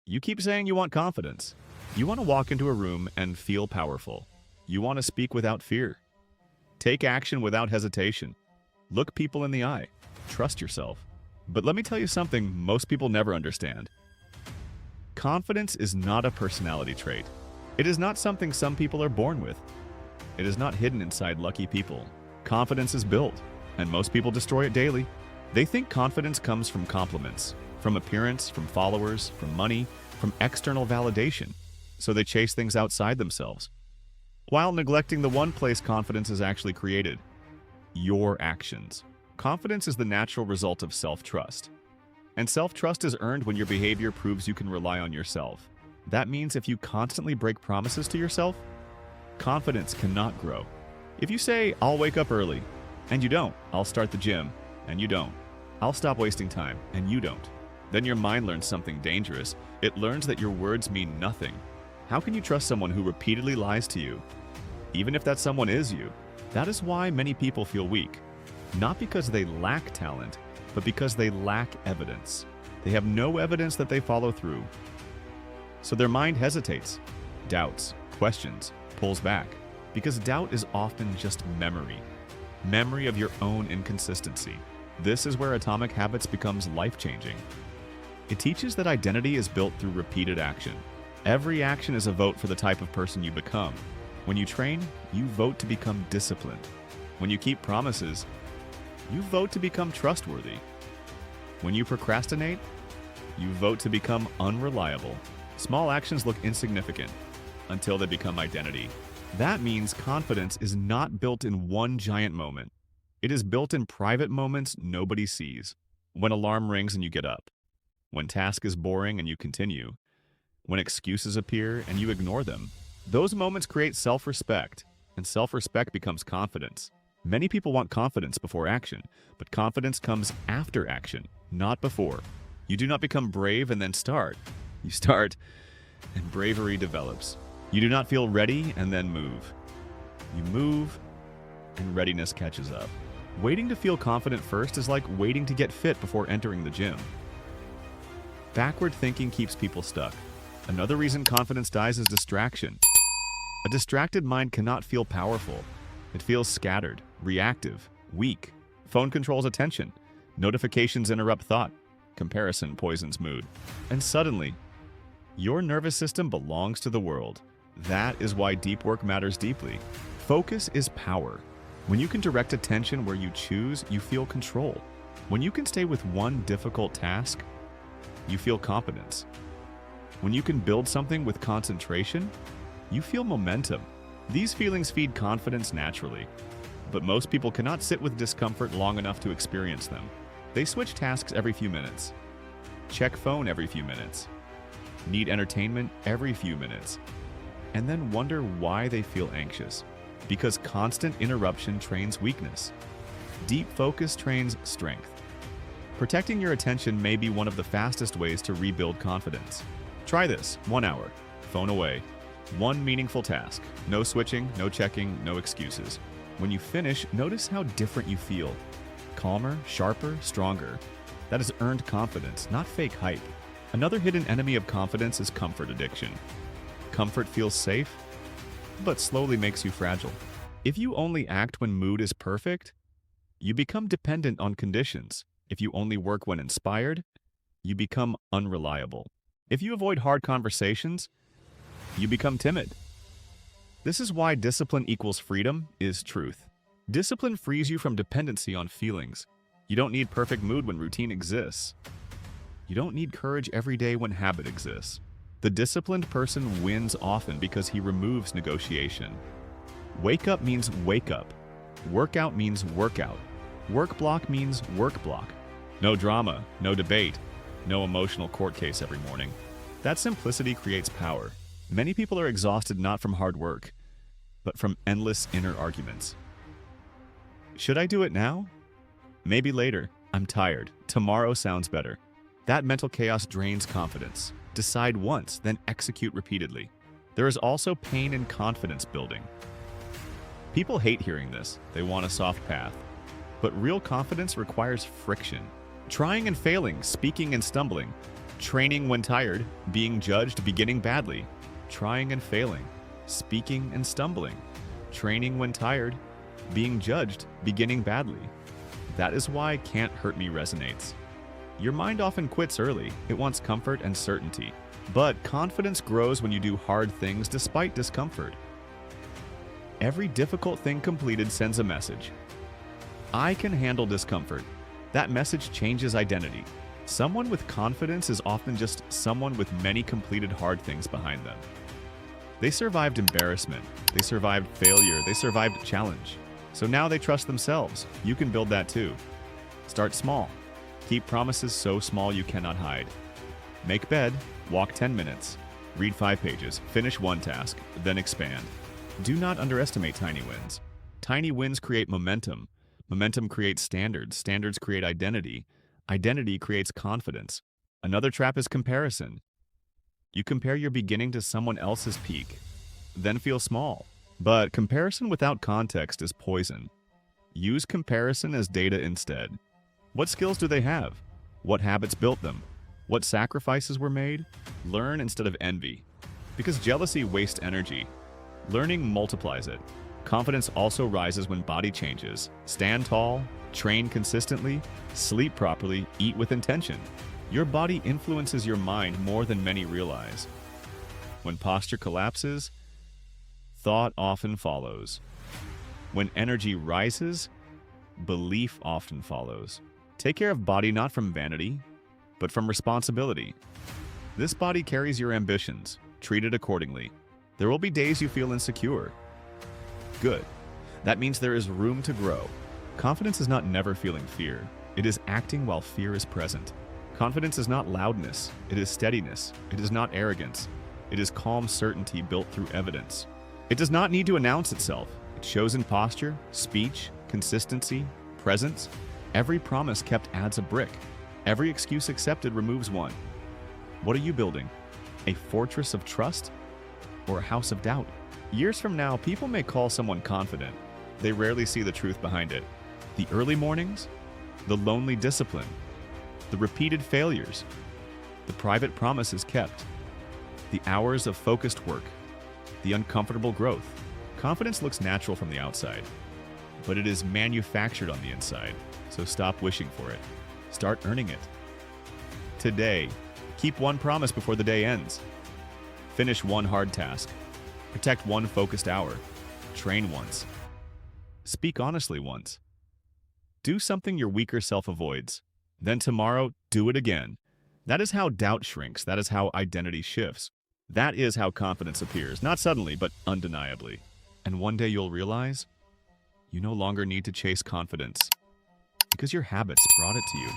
You keep saying you want confidence. You want to walk into a room and feel powerful. You want to speak without fear. Take action without hesitation. Look people in the eye. Trust yourself. But let me tell you something most people never understand. Confidence is not a personality trait. It is not something some people are born with. It is not hidden inside lucky people. Confidence is built, and most people destroy it daily. They think confidence comes from compliments, from appearance, from followers, from money, from external validation. So they chase things outside themselves, while neglecting the one place confidence is actually created: your actions. Confidence is the natural result of self-trust. And self-trust is earned when your behavior proves you can rely on yourself. That means if you constantly break promises to yourself, confidence cannot grow. If you say, "I'll wake up early," and you don't, "I'll start the gym," and you don't, "I'll stop wasting time," and you don't, then your mind learns something dangerous. It learns that your words mean nothing. How can you trust someone who repeatedly lies to you, even if that someone is you? That is why many people feel weak. Not because they lack talent, but because they lack evidence. They have no evidence that they follow through. So their mind hesitates, doubts, questions, pulls back. Because doubt is often just memory. Memory of your own inconsistency. This is where Atomic Habits becomes life-changing. It teaches that identity is built through repeated action. Every action is a vote for the type of person you become. When you train, you vote to become disciplined. When you keep promises, you vote to become trustworthy. When you procrastinate, you vote to become unreliable. Small actions look insignificant until they become identity. That means confidence is not built in one giant moment. It is built in private moments nobody sees. When alarm rings and you get up. When task is boring and you continue. When excuses appear and you ignore them. Those moments create self-respect, and self-respect becomes confidence. Many people want confidence before action, but confidence comes after action, not before. You do not become brave and then start. You start, and bravery develops. You do not feel ready and then move. You move, and readiness catches up. Waiting to feel confident first is like waiting to get fit before entering the gym. Backward thinking keeps people stuck. Another reason confidence dies is distraction. A distracted mind cannot feel powerful. It feels scattered, reactive, weak. Phone controls attention. Notifications interrupt thought. Comparison poisons mood. And suddenly, your nervous system belongs to the world. That is why deep work matters deeply. Focus is power. When you can direct attention where you choose, you feel control. When you can stay with one difficult task, you feel competence. When you can build something with concentration, you feel momentum. These feelings feed confidence naturally, but most people cannot sit with discomfort long enough to experience them. They switch tasks every few minutes, check phone every few minutes, need entertainment every few minutes, and then wonder why they feel anxious. Because constant interruption trains weakness. Deep focus trains strength. Protecting your attention may be one of the fastest ways to rebuild confidence. Try this: 1 hour, phone away. One meaningful task. No switching, no checking, no excuses. When you finish, notice how different you feel. Calmer, sharper, stronger. That is earned confidence, not fake hype. Another hidden enemy of confidence is comfort addiction. Comfort feels safe, but slowly makes you fragile. If you only act when mood is perfect, you become dependent on conditions. If you only work when inspired, you become unreliable. If you avoid hard conversations, you become timid. This is why discipline equals freedom is truth. Discipline frees you from dependency on feelings. You don't need perfect mood when routine exists. You don't need courage every day when habit exists. The disciplined person wins often because he removes negotiation. Wake up means wake up. Workout means workout. Work block means work block. No drama, no debate, no emotional court case every morning. That simplicity creates power. Many people are exhausted not from hard work, but from endless inner arguments. Should I do it now? Maybe later. I'm tired. Tomorrow sounds better. That mental chaos drains confidence. Decide once, then execute repeatedly. There is also pain in confidence building. People hate hearing this. They want a soft path. But real confidence requires friction. Trying and failing, speaking and stumbling. Training when tired, being judged, beginning badly, trying and failing, speaking and stumbling. Training when tired, being judged, beginning badly. That is why Can't Hurt Me resonates. Your mind often quits early. It wants comfort and certainty. But confidence grows when you do hard things despite discomfort. Every difficult thing completed sends a message. I can handle discomfort. That message changes identity. Someone with confidence is often just someone with many completed hard things behind them. They survived embarrassment. They survived failure. They survived challenge. So now they trust themselves. You can build that too. Start small. Keep promises so small you cannot hide. Make bed, walk 10 minutes, read 5 pages, finish one task, then expand. Do not underestimate tiny wins. Tiny wins create momentum. Momentum creates standards. Standards create identity. Identity creates confidence. Another trap is comparison. You compare your beginning to someone else's peak, then feel small. But comparison without context is poison. Use comparison as data instead. What skills do they have? What habits built them? What sacrifices were made? Learn instead of envy. Because jealousy wastes energy. Learning multiplies it. Confidence also rises when body changes. Stand tall, train consistently, sleep properly, eat with intention. Your body influences your mind more than many realize. When posture collapses, thought often follows. When energy rises, belief often follows. Take care of body not from vanity, but from responsibility. This body carries your ambitions. Treat it accordingly. There will be days you feel insecure. Good. That means there is room to grow. Confidence is not never feeling fear. It is acting while fear is present. Confidence is not loudness. It is steadiness. It is not arrogance. It is calm certainty built through evidence. It does not need to announce itself. It shows in posture, speech, consistency, presence. Every promise kept adds a brick. Every excuse accepted removes one. What are you building? A fortress of trust or a house of doubt? Years from now, people may call someone confident. They rarely see the truth behind it. The early mornings, the lonely discipline, the repeated failures, the private promises kept, the hours of focused work, the uncomfortable growth. Confidence looks natural from the outside, but it is manufactured on the inside. So stop wishing for it. Start earning it. Today, keep one promise before the day ends. Finish one hard task. Protect one focused hour. Train once. Speak honestly once. Do something your weaker self avoids. Then tomorrow, do it again. That is how doubt shrinks. That is how identity shifts. That is how confidence appears. Not suddenly, but undeniably. And one day you'll realize you no longer need to chase confidence because your habits brought it to you.